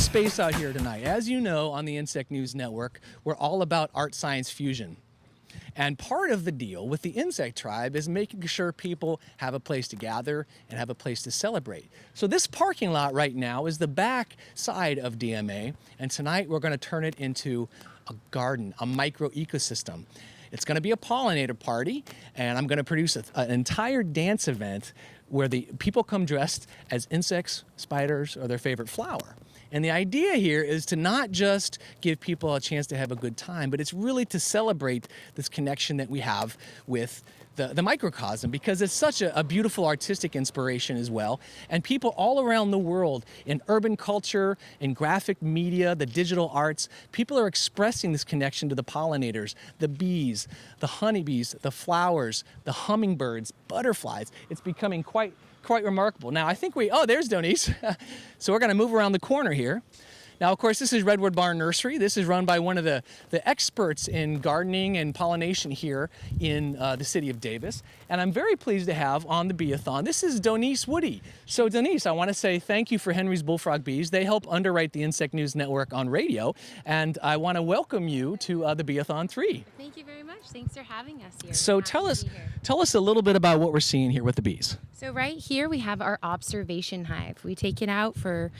space out here tonight. As you know, on the Insect News Network, we're all about art-science fusion. And part of the deal with the insect tribe is making sure people have a place to gather and have a place to celebrate. So this parking lot right now is the back side of DMA, and tonight we're going to turn it into a garden, a micro ecosystem. It's going to be a pollinator party, and I'm going to produce an entire dance event where the people come dressed as insects, spiders, or their favorite flower. And the idea here is to not just give people a chance to have a good time, but it's really to celebrate this connection that we have with the microcosm, because it's such a beautiful artistic inspiration as well. And people all around the world, in urban culture, in graphic media, the digital arts, people are expressing this connection to the pollinators, the bees, the honeybees, the flowers, the hummingbirds, butterflies. It's becoming quite remarkable. Now, I think there's Doniece. So we're going to move around the corner here. Now, of course, this is Redwood Barn Nursery. This is run by one of the experts in gardening and pollination here in the city of Davis. And I'm very pleased to have on the Bee-a-Thon, this is Doniece Woody. So Doniece, I want to say thank you for Henry's Bullfrog Bees. They help underwrite the Insect News Network on radio. And I want to welcome you to the Bee-a-Thon 3. Thank you very much. Thanks for having us here. So tell us a little bit about what we're seeing here with the bees. So right here we have our observation hive. We take it out for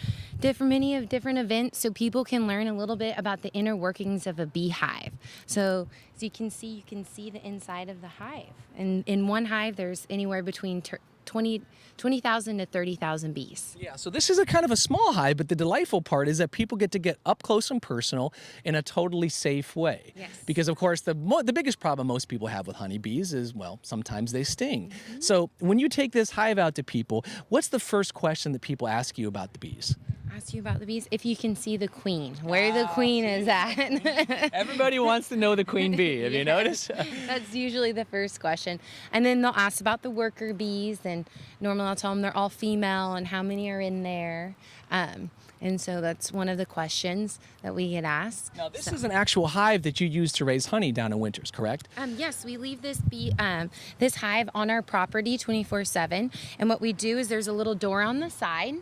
many different events so people can learn a little bit about the inner workings of a beehive. So as you can see the inside of the hive. And in one hive there's anywhere between 20,000 to 30,000 bees. Yeah, so this is a kind of a small hive, but the delightful part is that people get to get up close and personal in a totally safe way. Yes. Because, of course, the biggest problem most people have with honeybees is, well, sometimes they sting. Mm-hmm. So when you take this hive out to people, what's the first question that people ask you about the bees? Ask you about the bees, if you can see the queen, where the queen is at. Everybody wants to know the queen bee, have you noticed? That's usually the first question. And then they'll ask about the worker bees, and normally I'll tell them they're all female and how many are in there. And so that's one of the questions that we get asked. Now, this is an actual hive that you use to raise honey down in winters, correct? Yes, we leave this this hive on our property 24/7. And what we do is there's a little door on the side,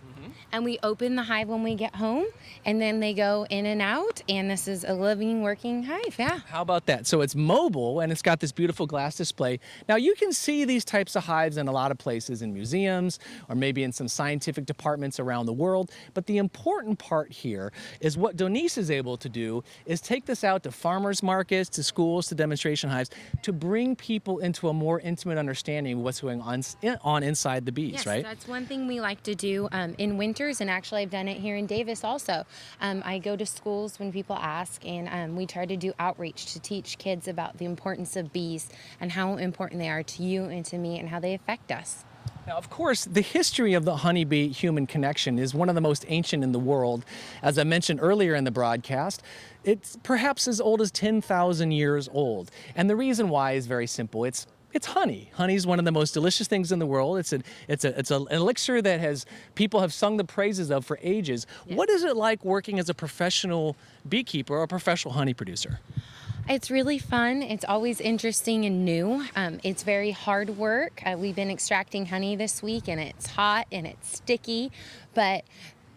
and we open the hive when we get home, and then they go in and out, and this is a living, working hive, yeah. How about that? So it's mobile, and it's got this beautiful glass display. Now, you can see these types of hives in a lot of places, in museums, or maybe in some scientific departments around the world, but the important part here is what Doniece is able to do is take this out to farmers markets, to schools, to demonstration hives, to bring people into a more intimate understanding of what's going on inside the bees, right? Yes, that's one thing we like to do in winters, and actually I've done it here in Davis also. I go to schools when people ask, and we try to do outreach to teach kids about the importance of bees and how important they are to you and to me and how they affect us. Now, of course, the history of the honeybee-human connection is one of the most ancient in the world. As I mentioned earlier in the broadcast, it's perhaps as old as 10,000 years old. And the reason why is very simple. It's honey. Honey is one of the most delicious things in the world. It's an elixir that people have sung the praises of for ages. Yes. What is it like working as a professional beekeeper or a professional honey producer? It's really fun. It's always interesting and new. It's very hard work. We've been extracting honey this week, and it's hot and it's sticky, but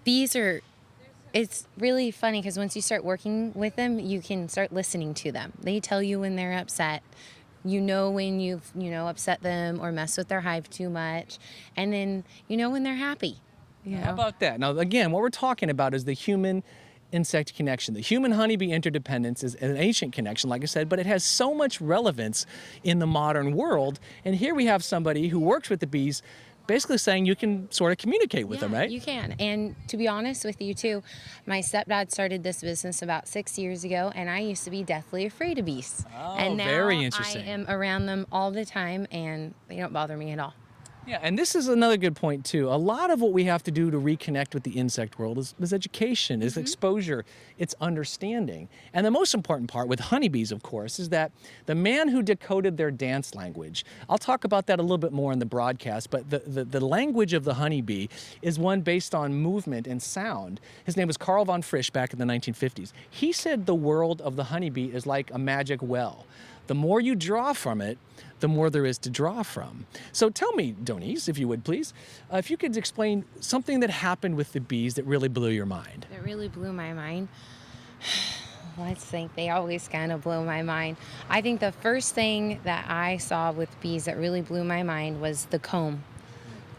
it's really funny because once you start working with them, you can start listening to them. They tell you when they're upset. You know when you've upset them or messed with their hive too much, and then you know when they're happy. How about that? Now, again, what we're talking about is the human insect connection. The human honeybee interdependence is an ancient connection, like I said, but it has so much relevance in the modern world. And here we have somebody who works with the bees basically saying you can sort of communicate with them, right? You can. And to be honest with you too, my stepdad started this business about 6 years ago, and I used to be deathly afraid of bees. Oh, and now very interesting. I am around them all the time, and they don't bother me at all. Yeah, and this is another good point, too. A lot of what we have to do to reconnect with the insect world is education, is exposure, it's understanding. And the most important part with honeybees, of course, is that the man who decoded their dance language, I'll talk about that a little bit more in the broadcast, but the language of the honeybee is one based on movement and sound. His name was Carl von Frisch back in the 1950s. He said the world of the honeybee is like a magic well. the more you draw from it, the more there is to draw from. So tell me, Doniece, if you would please, if you could explain something that happened with the bees that really blew your mind. It really blew my mind. Let's think. They always kind of blow my mind. I think the first thing that I saw with bees that really blew my mind was the comb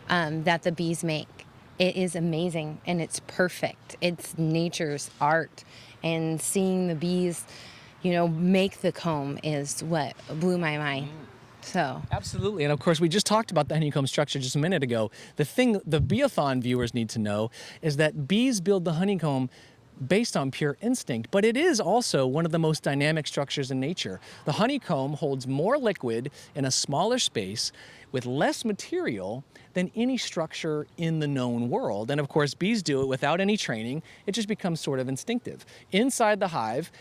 that the bees make. It is amazing and it's perfect. It's nature's art. And seeing the bees, make the comb is what blew my mind. So Absolutely. And of course, we just talked about the honeycomb structure just a minute ago. The thing the Bee-a-Thon viewers need to know is that bees build the honeycomb based on pure instinct, but it is also one of the most dynamic structures in nature. The honeycomb holds more liquid in a smaller space with less material than any structure in the known world. And of course, bees do it without any training. It just becomes sort of instinctive. Inside the hive,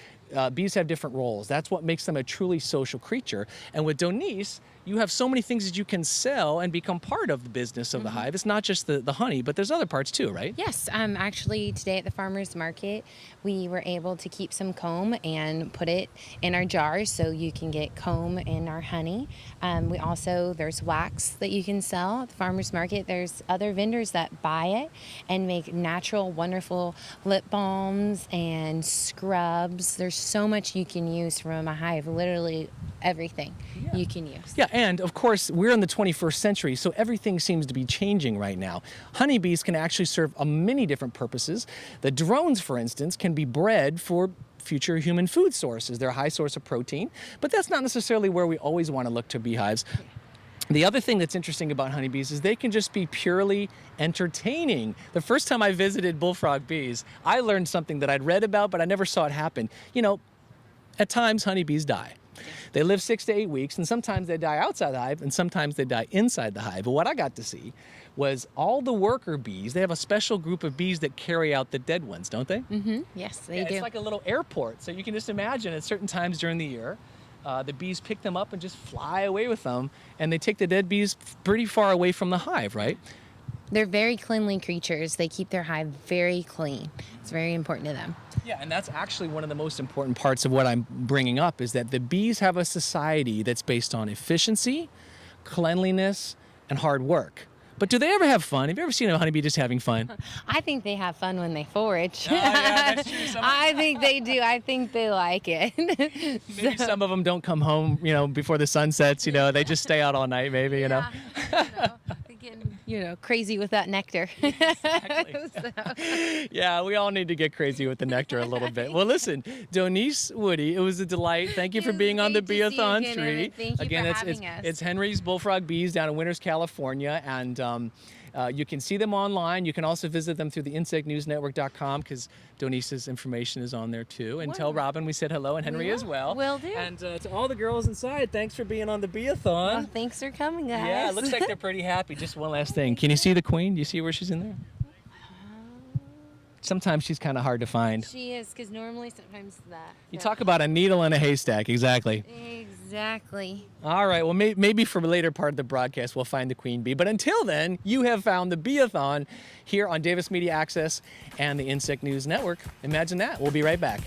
bees have different roles. That's what makes them a truly social creature. And with Doniece, you have so many things that you can sell and become part of the business of the hive. It's not just the honey, but there's other parts too, right? yes, actually today at the farmer's market, we were able to keep some comb and put it in our jars so you can get comb in our honey. There's wax that you can sell at the farmer's market. There's other vendors that buy it and make natural, wonderful lip balms and scrubs. There's so much you can use from a hive, literally everything you can use. Yeah, and of course, we're in the 21st century, so everything seems to be changing right now. Honeybees can actually serve many different purposes. The drones, for instance, can be bred for future human food sources. They're a high source of protein, but that's not necessarily where we always want to look to beehives. The other thing that's interesting about honeybees is they can just be purely entertaining. The first time I visited Bullfrog bees, I learned something that I'd read about, but I never saw it happen. At times honeybees die. They live 6 to 8 weeks, and sometimes they die outside the hive, and sometimes they die inside the hive. But what I got to see was all the worker bees. They have a special group of bees that carry out the dead ones, don't they? Mm-hmm. Yes, they do. It's like a little airport. So you can just imagine at certain times during the year, the bees pick them up and just fly away with them, and they take the dead bees pretty far away from the hive, right? They're very cleanly creatures. They keep their hive very clean. It's very important to them. Yeah, and that's actually one of the most important parts of what I'm bringing up is that the bees have a society that's based on efficiency, cleanliness, and hard work. But do they ever have fun? Have you ever seen a honeybee just having fun? I think they have fun when they forage. Oh, yeah, that's true. I think they do. I think they like it. Maybe some of them don't come home, before the sun sets, they just stay out all night maybe, They're getting, crazy with that nectar. Exactly. Yeah, we all need to get crazy with the nectar a little bit. Well, listen, Doniece, Woody, it was a delight. Thank you for being on the Bee-a-Thon tree. Thank you for having us. It's Henry's Bullfrog Bees down in Winters, California, and you can see them online. You can also visit them through the insectnewsnetwork.com because Doniece's information is on there too. And tell Robin we said hello and Henry as well. Will do. And to all the girls inside, thanks for being on the Bee-a-Thon. Well, thanks for coming, guys. Yeah, it looks like they're pretty happy. Just one last thing. Can you see the queen? Do you see where she's in there? Sometimes she's kind of hard to find. She is, because normally sometimes that. You talk about a needle in a haystack, exactly. Exactly. All right, well, maybe for a later part of the broadcast, we'll find the queen bee. But until then, you have found the Bee-a-Thon here on Davis Media Access and the Insect News Network. Imagine that. We'll be right back.